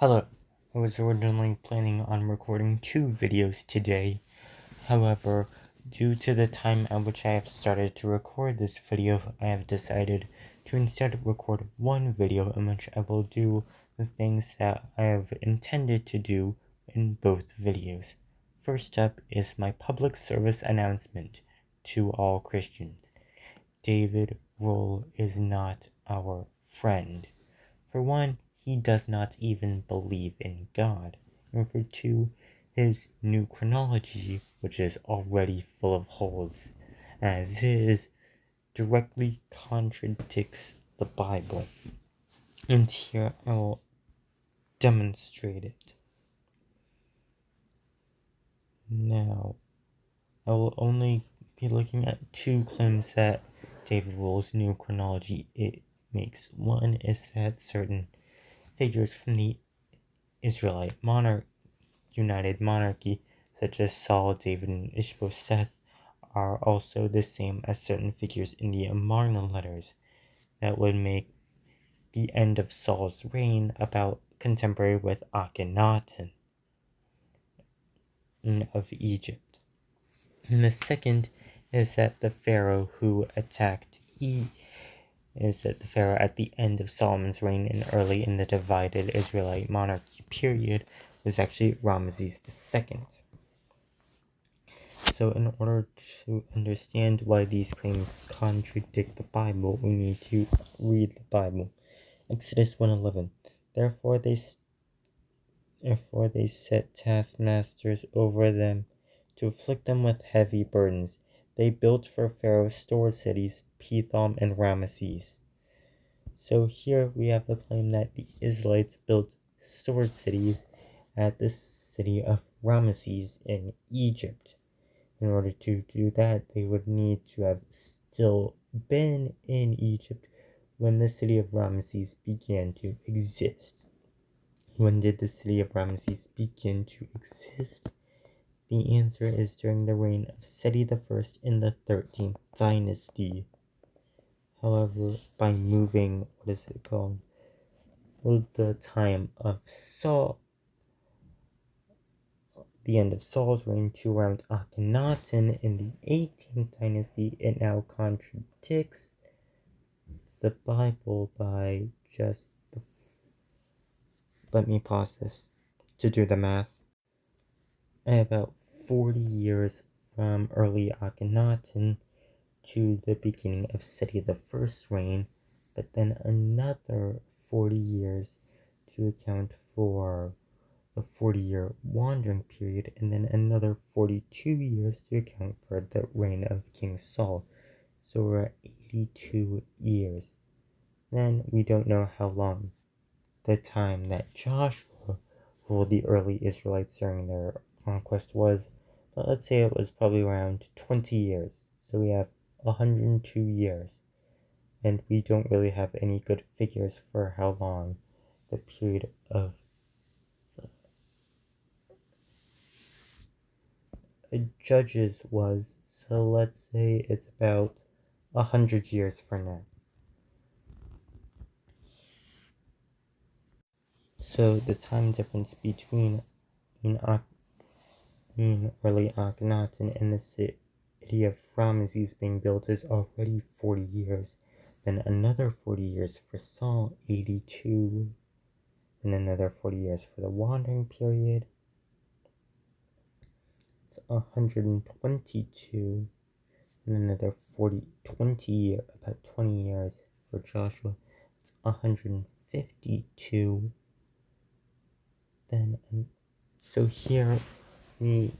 Hello. I was originally planning on recording 2 videos today. However, due to the time at which I have started to record this video, I have decided to instead record 1 video in which I will do the things that I have intended to do in both videos. First up is my public service announcement to all Christians. David Rohl is not our friend. For one, he does not even believe in God. And for two, his new chronology, which is already full of holes as is, directly contradicts the Bible. And here I will demonstrate it. Now, I will only be looking at 2 claims that David Rohl's new chronology it makes. One is that certain figures from the Israelite United Monarchy, such as Saul, David, and Ishbosheth, are also the same as certain figures in the Amarna letters that would make the end of Saul's reign about contemporary with Akhenaten of Egypt. And the second is that the Pharaoh who attacked is that the Pharaoh at the end of Solomon's reign and early in the divided Israelite monarchy period was actually Ramesses II. So in order to understand why these claims contradict the Bible, we need to read the Bible. Exodus 1:11. Therefore they set taskmasters over them to afflict them with heavy burdens. They built for Pharaoh store cities, Pithom and Ramesses. So here we have a claim that the Israelites built store cities at the city of Ramesses in Egypt. In order to do that, they would need to have still been in Egypt when the city of Ramesses began to exist. When did the city of Ramesses begin to exist? The answer is during the reign of Seti I in the 13th dynasty. However, by moving, the time of Saul, the end of Saul's reign to around Akhenaten in the 18th dynasty, it now contradicts the Bible by just... Let me pause this to do the math. About 40 years from early Akhenaten to the beginning of Seti I's reign, but then another 40 years to account for the 40-year wandering period, and then another 42 years to account for the reign of King Saul. So we're at 82 years. Then we don't know how long the time that Joshua ruled the early Israelites during their conquest was, but let's say it was probably around 20 years. So we have 102 years, and we don't really have any good figures for how long the period of Judges was, so let's say it's about 100 years for now. So the time difference between early Akhenaten and the city of Ramesses being built is already 40 years. Then another 40 years for Saul, 82. Then another 40 years for the wandering period. It's 122. And another 20 about 20 years for Joshua. It's 152. So here we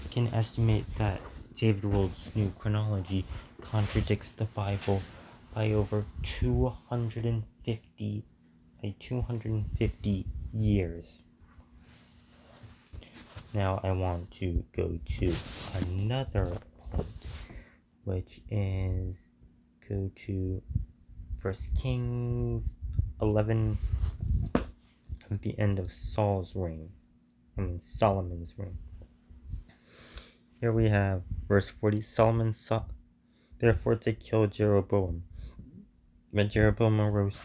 can estimate that David Rohl's new chronology contradicts the Bible by over 250 years. Now I want to go to another part, which is go to 1 Kings 11 at the end of Solomon's reign. Here we have verse 40. Solomon sought therefore to kill Jeroboam. But Jeroboam arose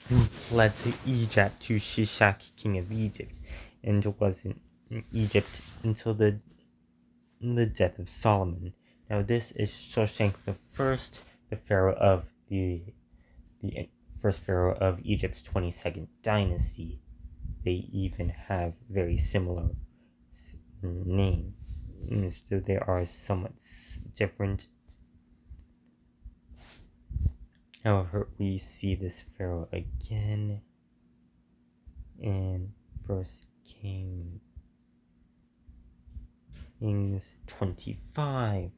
fled to Egypt to Shishak, king of Egypt, and was in Egypt until the death of Solomon. Now this is Shoshenq the first, the pharaoh of the first pharaoh of Egypt's 22nd dynasty. They even have very similar names, so they are somewhat different. However, we see this pharaoh again in 1 Kings 25.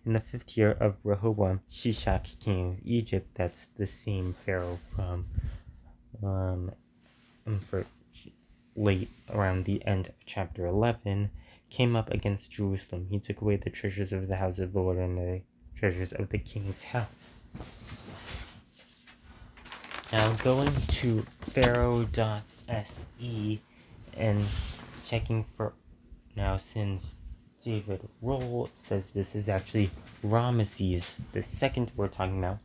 In the 5th year of Rehoboam, Shishak, king of Egypt, that's the same pharaoh from for late around the end of chapter 11, came up against Jerusalem. He took away the treasures of the house of the Lord and the treasures of the king's house. Now going to Pharaoh.se and checking for now, since David Rohl says this is actually Ramesses the second we're talking about,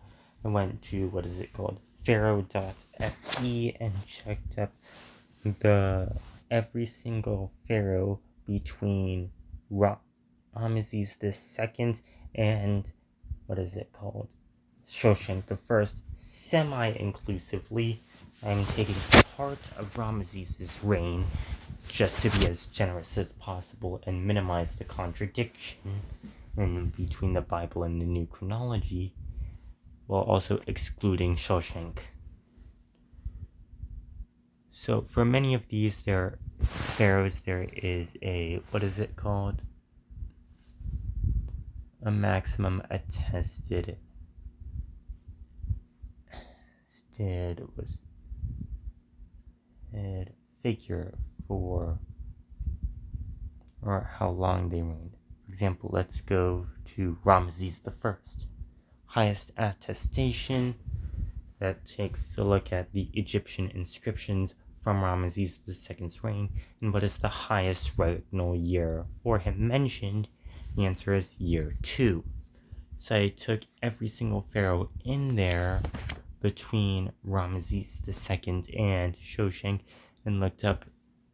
I went to Pharaoh.se and checked up every single pharaoh between Ramesses the second and Shoshenq the first, semi-inclusively. I'm taking part of Ramesses' reign just to be as generous as possible and minimize the contradiction between the Bible and the new chronology, while also excluding Shoshenq. So for many of these pharaohs, there is a a maximum attested figure for or how long they reigned. For example, let's go to Ramesses the First. Highest attestation that takes a look at the Egyptian inscriptions from Ramesses II's reign and what is the highest regnal year for him mentioned. The answer is year 2. So I took every single pharaoh in there between Ramesses II and Shoshenq and looked up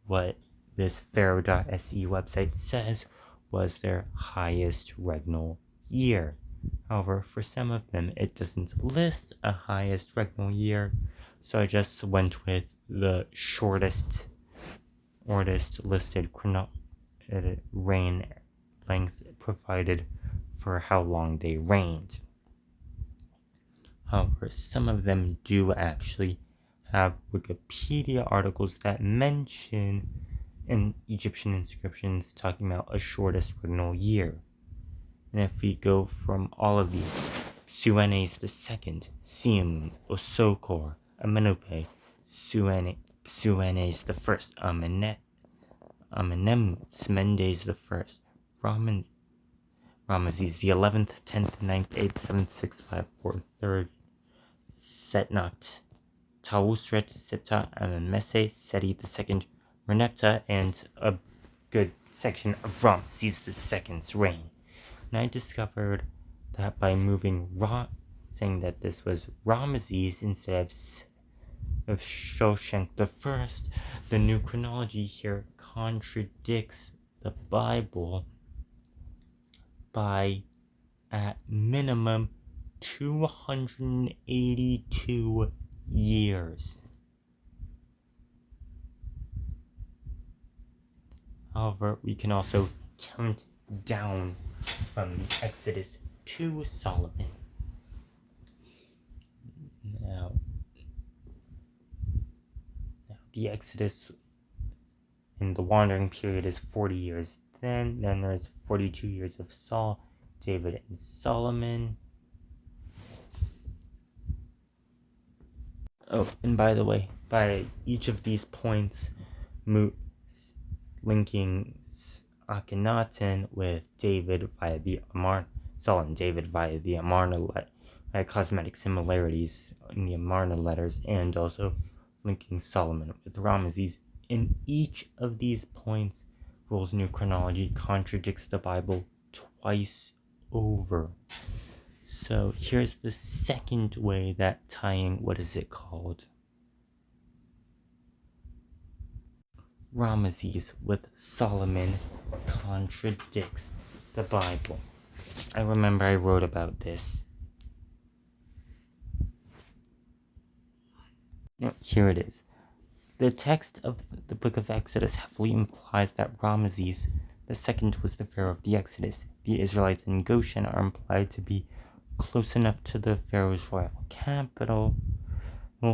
what this Pharaoh.se website says was their highest regnal year. However, for some of them, it doesn't list a highest regnal year, so I just went with the shortest listed reign length provided for how long they reigned. However, some of them do actually have Wikipedia articles that mention in Egyptian inscriptions talking about a shortest regnal year. And if we go from all of these, Suenes II, Siamun, Osokor, Amenemope, Suenes I, Amenemnet, Mendes I, Ramesses the 11th, 10th, 9th, 8th, 7th, 6th, 5th, 4th, 3rd, Setnat, Tausret, Sipta, Amenmese, Seti II, Renepta, and a good section of Ramesses II's reign. And I discovered that by saying that this was Ramesses instead of Shoshenq the First, the new chronology here contradicts the Bible by at minimum 282 years. However, we can also count down from the Exodus to Solomon. Now the Exodus in the wandering period is 40 years. Then there's 42 years of Saul, David, and Solomon. Oh, and by the way, by each of these points, linking Akhenaten with David via the Saul and David via the Amarna cosmetic similarities in the Amarna letters, and also linking Solomon with Ramesses. In each of these points, Rohl's new chronology contradicts the Bible twice over. So here's the second way that tying, Ramesses with Solomon contradicts the Bible. I remember I wrote about this. No, here it is. The text of the book of Exodus heavily implies that Ramesses II was the pharaoh of the Exodus. The Israelites in Goshen are implied to be close enough to the pharaoh's royal capital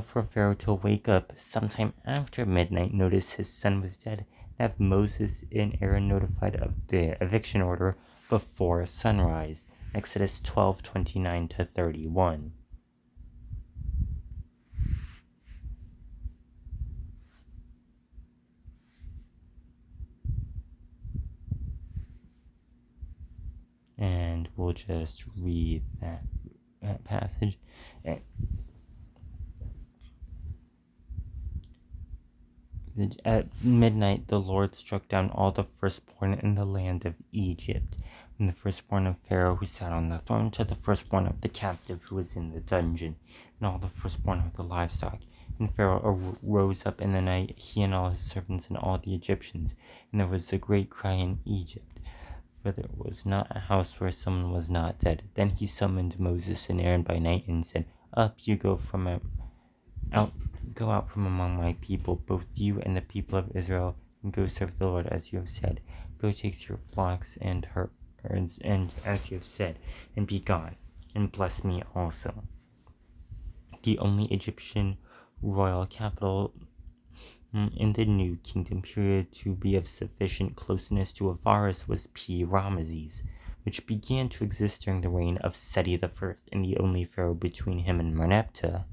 for Pharaoh to wake up sometime after midnight, notice his son was dead, and have Moses and Aaron notified of the eviction order before sunrise. Exodus 12:29-31. And we'll just read that passage. At midnight the Lord struck down all the firstborn in the land of Egypt, from the firstborn of Pharaoh who sat on the throne to the firstborn of the captive who was in the dungeon, and all the firstborn of the livestock. And Pharaoh rose up in the night, he and all his servants and all the Egyptians, and there was a great cry in Egypt, for there was not a house where someone was not dead. Then he summoned Moses and Aaron by night and said, Up, you go out from among my people, both you and the people of Israel, and go serve the Lord as you have said. Go take your flocks and herds, and as you have said, and be gone, and bless me also. The only Egyptian royal capital in the New Kingdom period to be of sufficient closeness to Avaris was Ramesses, which began to exist during the reign of Seti I, and the only pharaoh between him and Merneptah,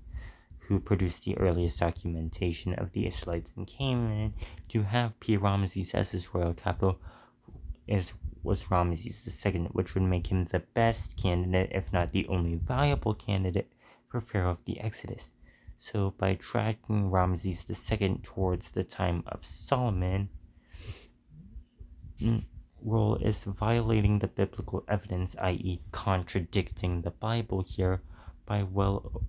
who produced the earliest documentation of the Israelites in Canaan. To have Ramesses as his royal capital was Ramesses II, which would make him the best candidate, if not the only viable candidate, for pharaoh of the Exodus. So by tracking Ramesses II towards the time of Solomon, Rohl is violating the biblical evidence, i.e. contradicting the Bible here, by well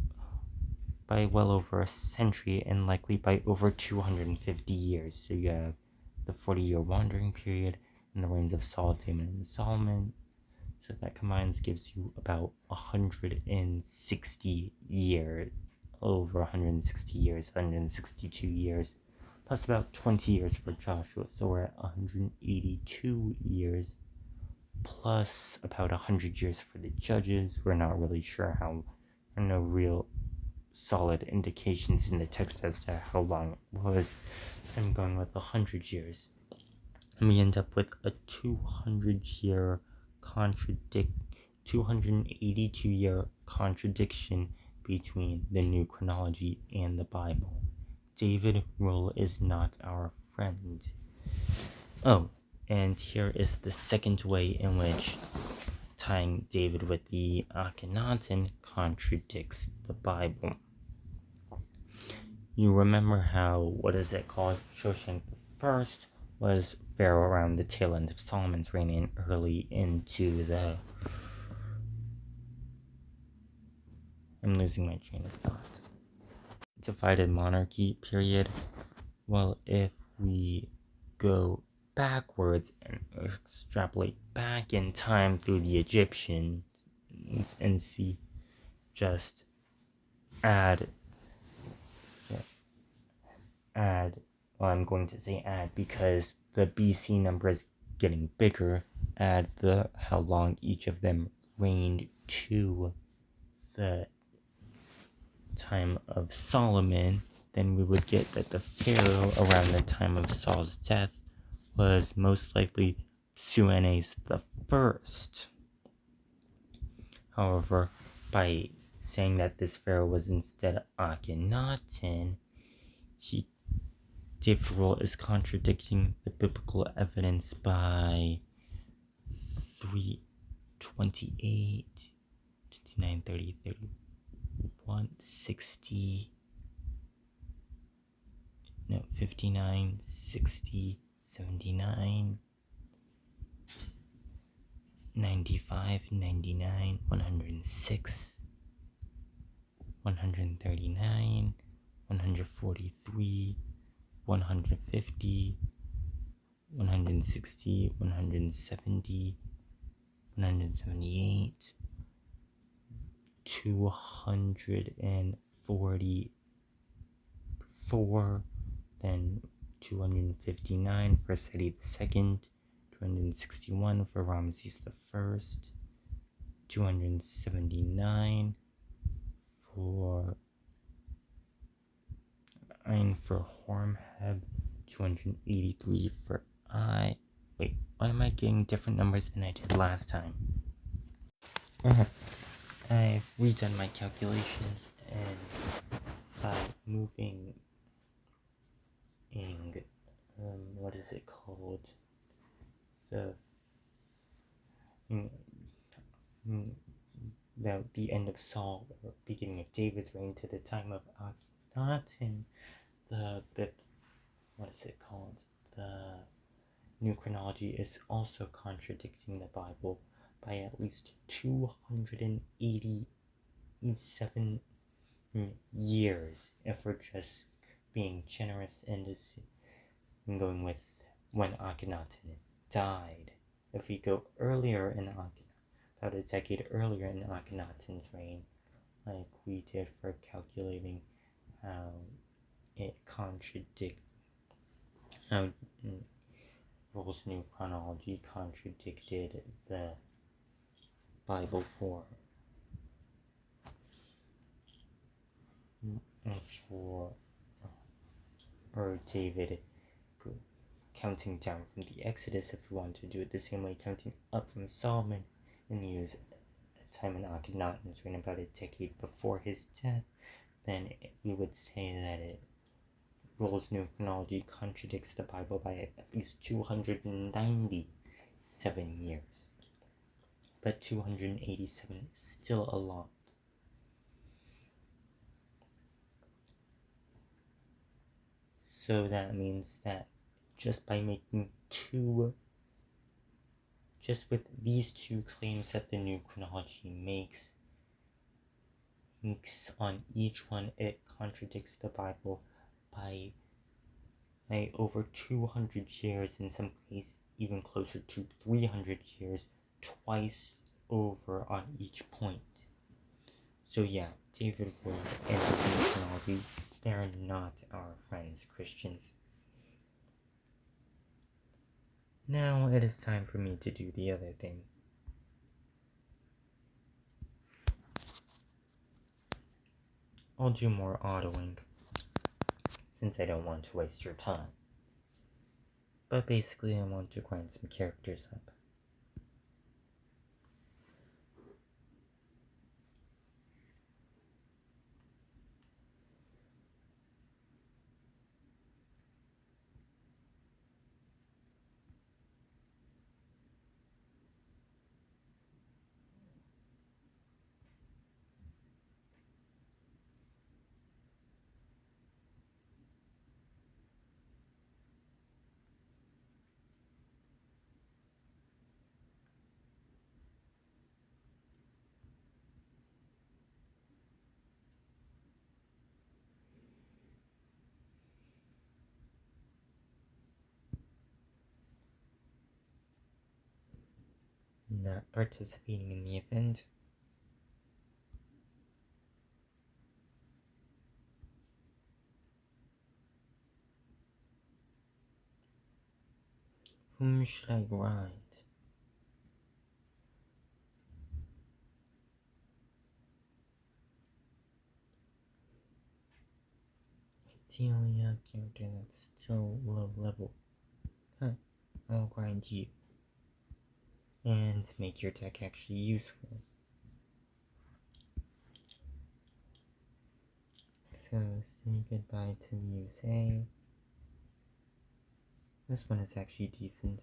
over a century, and likely by over 250 years. So you have the 40-year wandering period and the reigns of Saul, David, and Solomon. So that combines gives you about 160 years, over 160 years, 162 years, plus about 20 years for Joshua. So we're at 182 years, plus about 100 years for the judges. We're not really sure how, there are no real solid indications in the text as to how long it was. I'm going with 100 years. And we end up with a 282-year contradiction between the new chronology and the Bible. David Rohl is not our friend. Oh, and here is the second way in which tying David with the Akhenaten contradicts the Bible. You remember how, what is it called? Shoshenq I was pharaoh around the tail end of Solomon's reign and early into the... I'm losing my train of thought. Divided monarchy period. Well, if we go backwards and extrapolate back in time through the Egyptians and see, just add, well, I'm going to say add because the BC number is getting bigger, add how long each of them reigned to the time of Solomon, then we would get that the pharaoh around the time of Saul's death was most likely Suenes the First. However, by saying that this pharaoh was instead Akhenaten, David Rohl is contradicting the biblical evidence by 328, 29, 30, 31, 60, 59, 60, 79, 95, 99, 106, 139, 143, 150, 160, 170, 178, 244, then 259 for Seti II, 261 for Ramses I, 279 for Horemheb, 283 for Wait, why am I getting different numbers than I did last time? I've redone my calculations, and by moving what is it called? The end of Saul, or beginning of David's reign, to the time of Akhenaten, what is it called? The new chronology is also contradicting the Bible by at least 287 years, if we're just being generous and going with when Akhenaten died. If we go earlier in about a decade earlier in Akhenaten's reign, like we did for calculating how Rohl's new chronology contradicted the Bible for David, counting down from the Exodus. If we want to do it the same way, counting up from Solomon, and use a time in Akhenaten's reign about a decade before his death, then we would say that Rohl's new chronology contradicts the Bible by at least 297 years. But 287 is still a lot. So that means that just with these two claims that the new chronology makes on each one, it contradicts the Bible by over 200 years, in some cases even closer to 300 years, twice over on each point. So yeah, David Rohl and the new chronology, they're not our friends, Christians. Now it is time for me to do the other thing. I'll do more autoing, since I don't want to waste your time. But basically I want to grind some characters up. Not participating in the event. Whom should I grind? Ideally a character that's still low level. I'll grind you. And make your deck actually useful. So, say goodbye to Muse. This one is actually decent.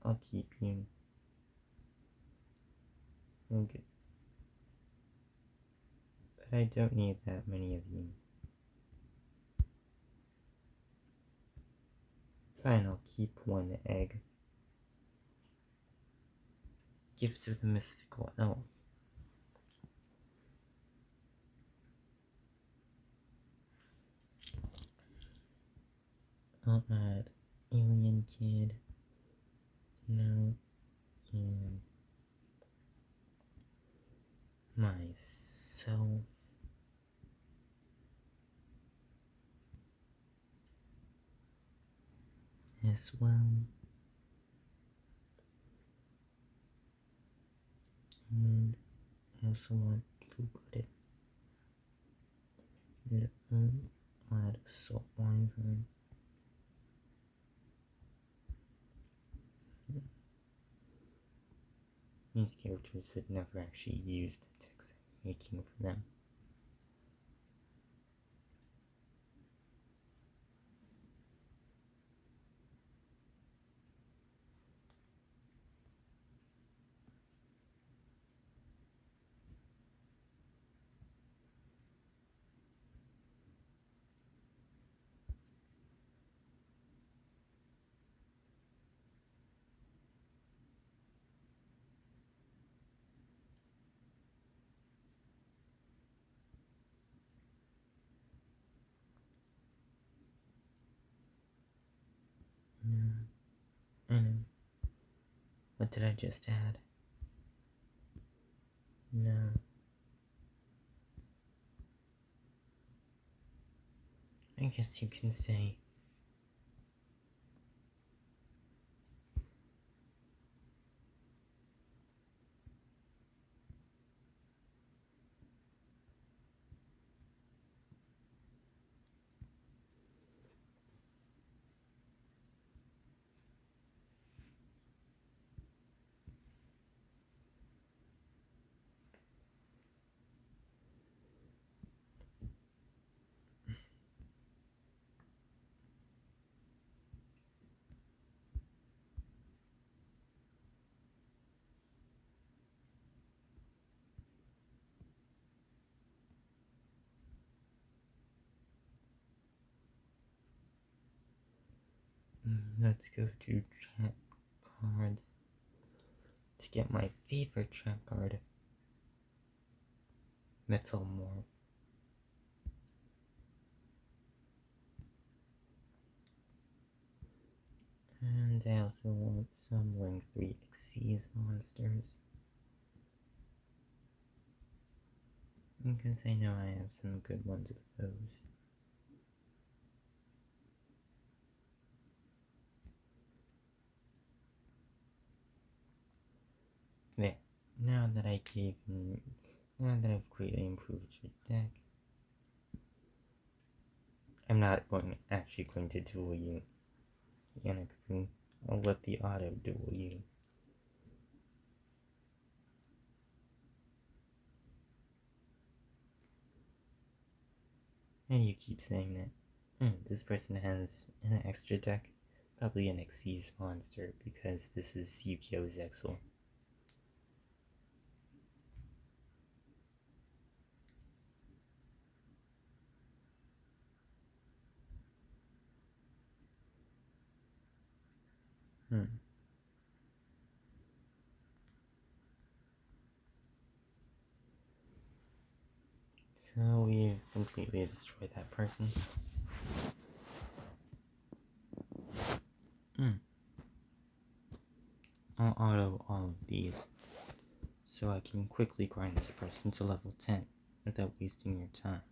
I'll keep you. Okay. But I don't need that many of you. Fine, I'll keep one egg. Gift of the Mystical Elf. I'll add alien kid now and myself. As well. And I also want to put it in add a salt wyvern. These characters would never actually use the text I'm making for them. No, I know. What did I just add? No. I guess you can say. Let's go to chat cards to get my favorite chat card, Metalmorph. And I also want some Ring 3 Xyz monsters. Because I know I have some good ones with those. There. Now that I've greatly improved your deck, I'm not actually going to duel you, Yannick. I'll let the auto duel you. And you keep saying that. This person has an extra deck, probably an Xyz monster, because this is Yukio's Exel. So we completely destroyed that person. I'll auto all of these, so I can quickly grind this person to level 10 without wasting your time.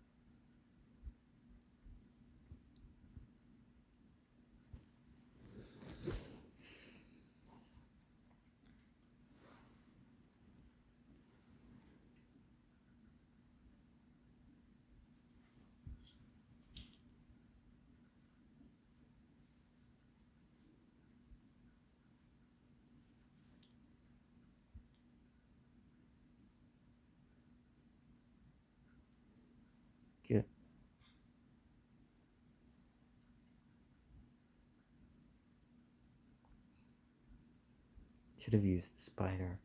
Good. Should have used the spider.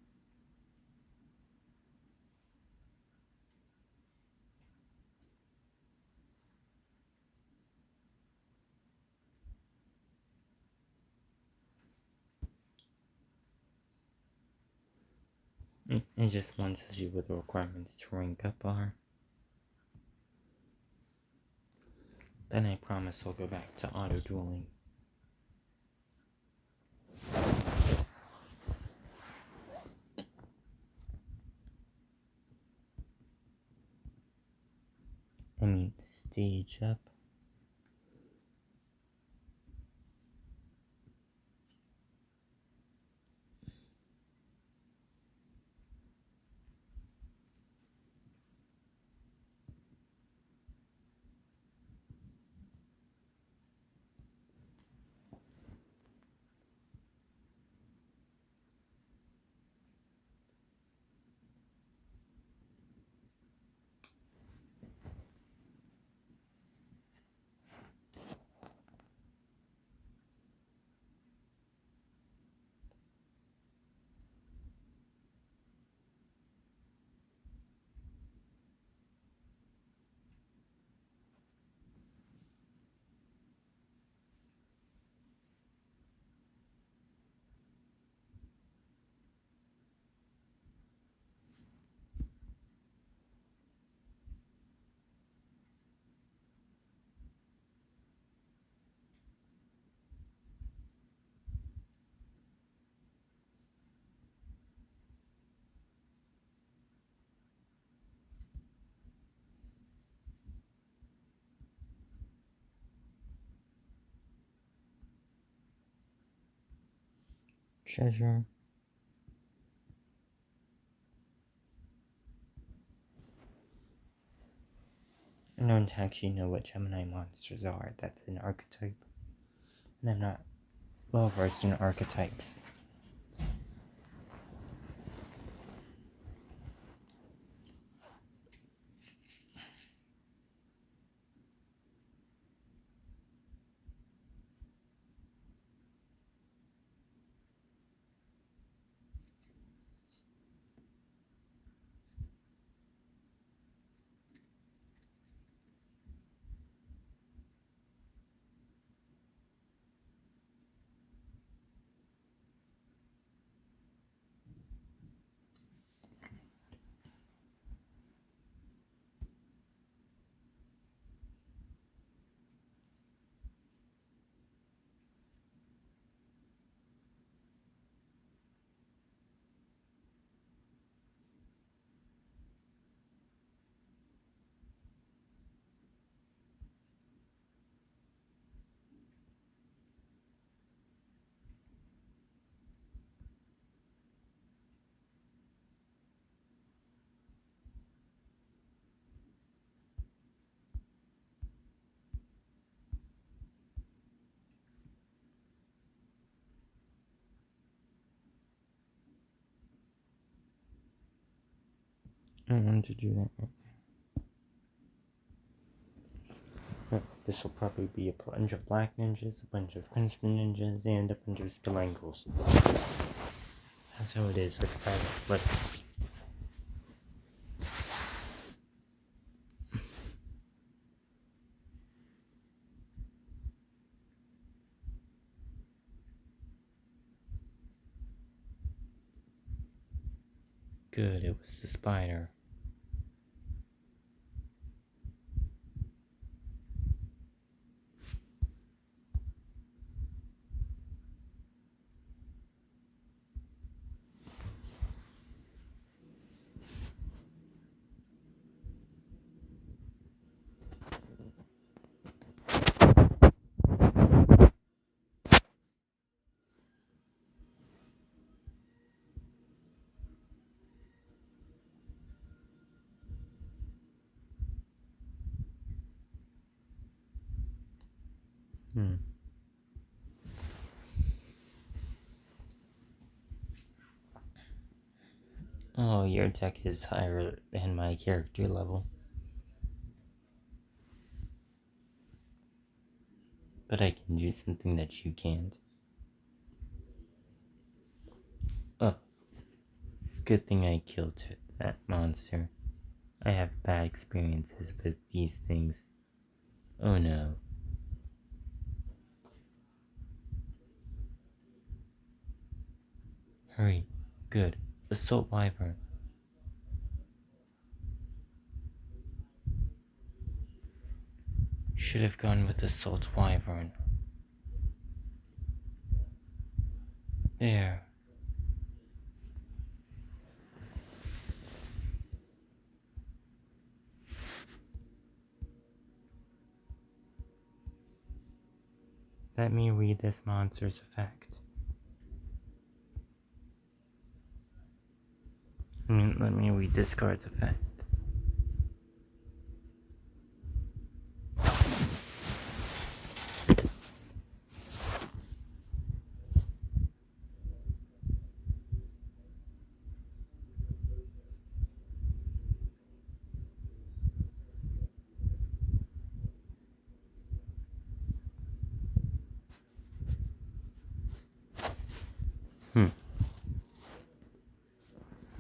It just wants to see what the requirements to rank up are. Then I promise I'll go back to auto dueling. stage up. Treasure. I don't actually know what Gemini monsters are. That's an archetype. And I'm not well versed in archetypes. I want to do that. But this will probably be a bunch of black ninjas, a bunch of crimson ninjas, and a bunch of stalangles. That's how it is with private letters. Good, it was the spider. Oh, your deck is higher than my character level. But I can do something that you can't. Oh, good thing I killed that monster. I have bad experiences with these things. Oh no. Hurry. Good. Assault Wyvern. Should have gone with Assault Wyvern. There. Let me read this monster's effect. Let me read this card's effect.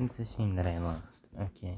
It's a shame that I lost. Okay.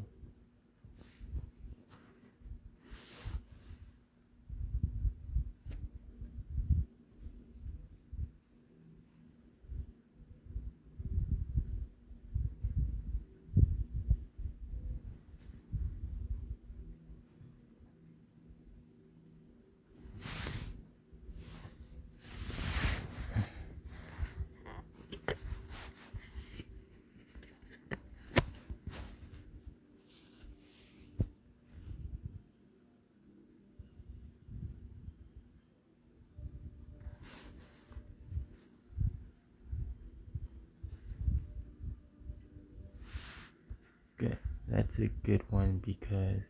Good. That's a good one because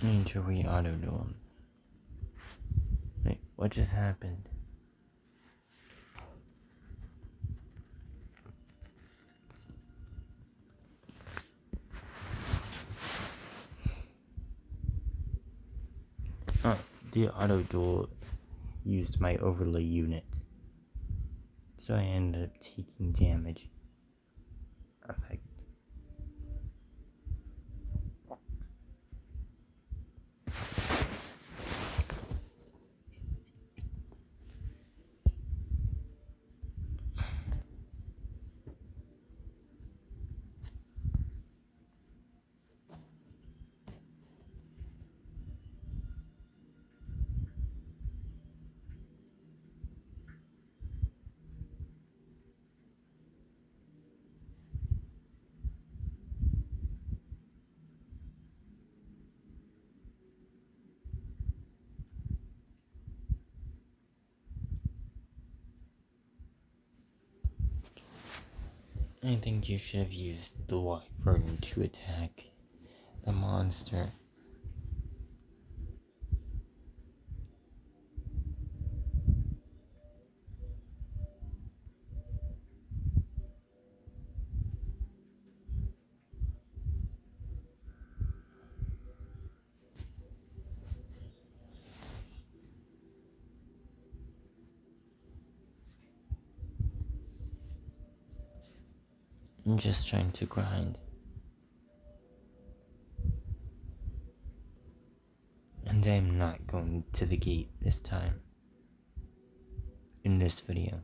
I need to re-auto duel. Wait, what just happened? Oh, the auto duel used my overlay unit, so I ended up taking damage. Effect. I think you should have used the Wyvern to attack the monster. I'm just trying to grind. And I'm not going to the gate this time. In this video.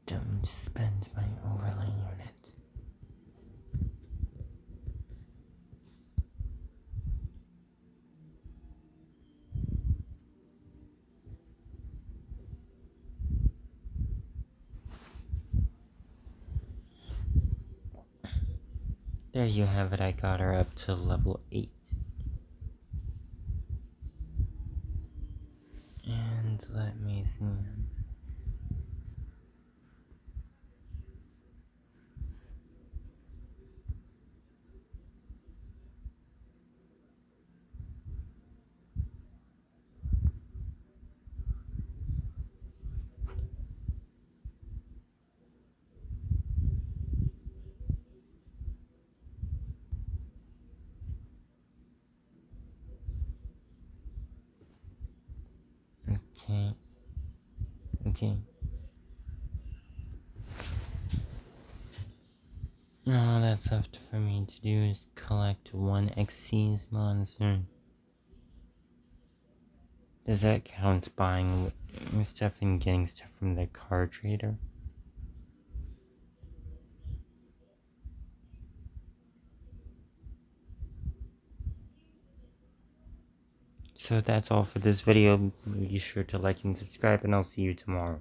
Don't spend my overlay unit. There you have it, I got her up to level 8. And let me see. Okay. All that's left for me to do is collect one Xyz monster. Does that count buying stuff and getting stuff from the car trader? So that's all for this video. Be sure to like and subscribe, and I'll see you tomorrow.